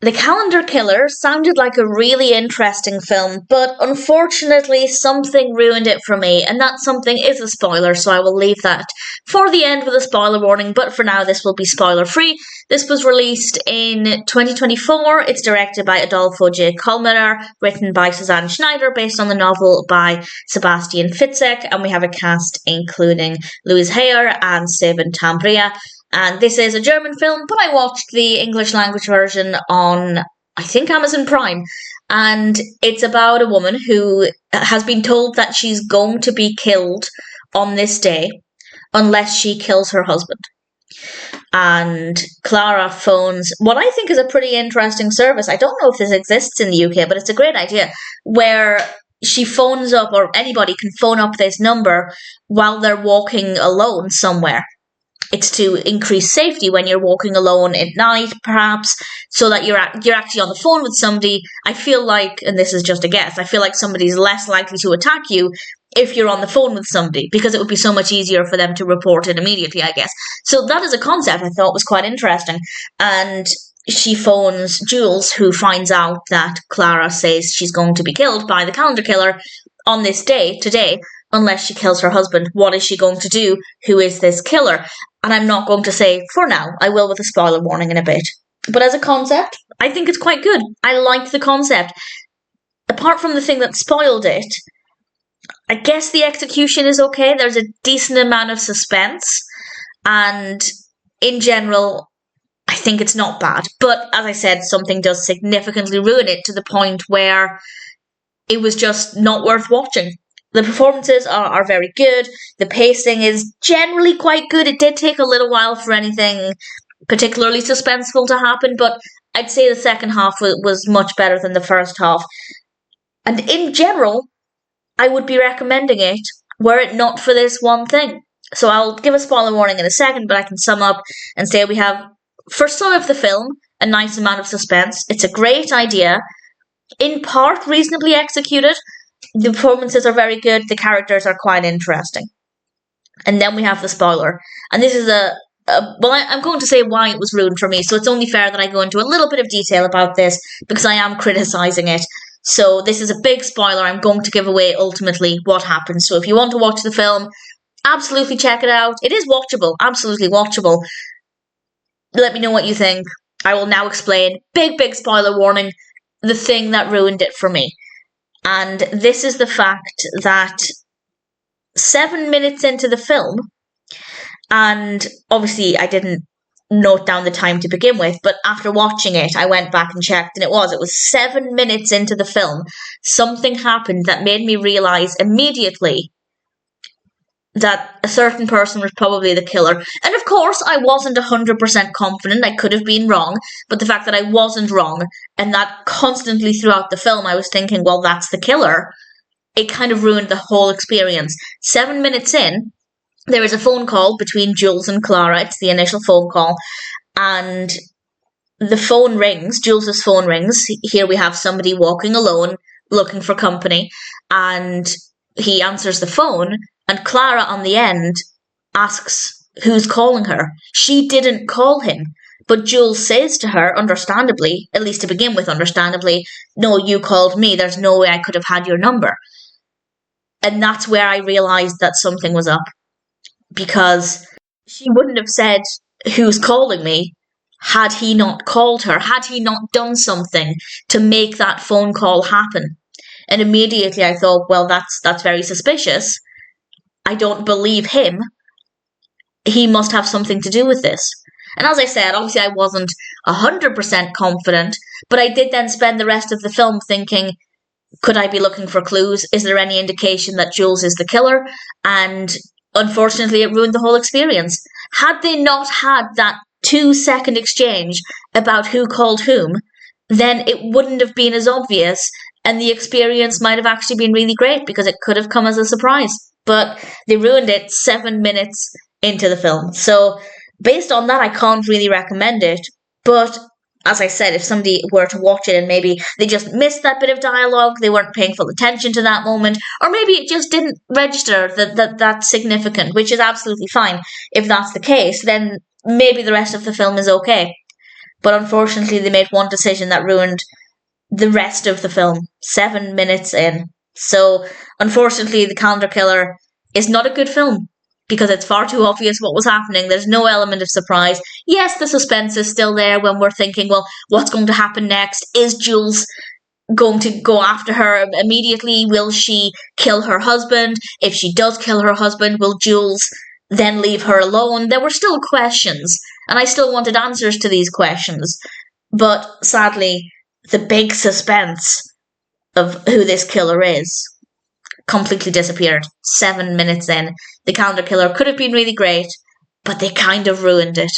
The Calendar Killer sounded like a really interesting film, but unfortunately something ruined it for me, and that something is a spoiler, so I will leave that for the end with a spoiler warning, but for now this will be spoiler free. This was released in 2024. It's directed by Adolfo Kolmerer, written by Susanne Schneider, based on the novel by Sebastian Fitzeks, and we have a cast including Luise and Sabin Tambrea. And this is a German film, but I watched the English language version on, I think, Amazon Prime. And it's about a woman who has been told that she's going to be killed on this day unless she kills her husband. And Klara phones what I think is a pretty interesting service. I don't know if this exists in the UK, but it's a great idea, where she phones up, or anybody can phone up this number while they're walking alone somewhere. It's to increase safety when you're walking alone at night, perhaps, so that you're actually on the phone with somebody. I feel like, and this is just a guess, I feel like somebody's less likely to attack you if you're on the phone with somebody, because it would be so much easier for them to report it immediately, I guess. So that is a concept I thought was quite interesting. And she phones Jules, who finds out that Klara says she's going to be killed by the Calendar Killer on this day, today, unless she kills her husband. What is she going to do? Who is this killer? And I'm not going to say for now. I will with a spoiler warning in a bit. But as a concept, I think it's quite good. I like the concept. Apart from the thing that spoiled it, I guess the execution is okay. There's a decent amount of suspense. And in general, I think it's not bad. But as I said, something does significantly ruin it to the point where it was just not worth watching. The performances are very good. The pacing is generally quite good. It did take a little while for anything particularly suspenseful to happen, but I'd say the second half was much better than the first half. And in general, I would be recommending it were it not for this one thing. So I'll give a spoiler warning in a second, but I can sum up and say we have, for some of the film, a nice amount of suspense. It's a great idea, in part reasonably executed. The performances are very good. The characters are quite interesting. And then we have the spoiler. And this is I'm going to say why it was ruined for me, so it's only fair that I go into a little bit of detail about this, because I am criticising it. So this is a big spoiler. I'm going to give away ultimately what happens. So if you want to watch the film, absolutely check it out. It is watchable, absolutely watchable. Let me know what you think. I will now explain, big spoiler warning, the thing that ruined it for me. And this is the fact that 7 minutes into the film, and obviously I didn't note down the time to begin with, but after watching it, I went back and checked, and it was 7 minutes into the film, something happened that made me realise immediately that a certain person was probably the killer. And of course, I wasn't 100% confident. I could have been wrong, but the fact that I wasn't wrong, and that constantly throughout the film I was thinking, well, that's the killer, it kind of ruined the whole experience. 7 minutes in, there is a phone call between Jules and Klara. It's the initial phone call, and the phone rings. Jules's phone rings. Here we have somebody walking alone, looking for company, and he answers the phone, and Klara on the end asks who's calling her. She didn't call him, but Jules says to her, understandably, at least to begin with, understandably, no, you called me. There's no way I could have had your number. And that's where I realised that something was up, because she wouldn't have said who's calling me had he not called her, had he not done something to make that phone call happen. And immediately I thought, well, that's very suspicious. I don't believe him. He must have something to do with this. And as I said, obviously I wasn't 100% confident, but I did then spend the rest of the film thinking, could I be looking for clues? Is there any indication that Jules is the killer? And unfortunately, it ruined the whole experience. Had they not had that 2-second exchange about who called whom, then it wouldn't have been as obvious, and the experience might have actually been really great, because it could have come as a surprise. But they ruined it 7 minutes into the film. So based on that, I can't really recommend it. But as I said, if somebody were to watch it and maybe they just missed that bit of dialogue, they weren't paying full attention to that moment, or maybe it just didn't register that's significant, which is absolutely fine. If that's the case, then maybe the rest of the film is okay. but unfortunately they made one decision that ruined the rest of the film 7 minutes in. So unfortunately the calendar killer is not a good film because it's far too obvious what was happening. There's no element of surprise. Yes, the suspense is still there when we're thinking, well, what's going to happen next? Is Jules going to go after her immediately? Will she kill her husband? If she does kill her husband, will Jules then leave her alone? There were still questions, and I still wanted answers to these questions. But sadly, the big suspense of who this killer is completely disappeared 7 minutes in. The calendar killer could have been really great, but they kind of ruined it.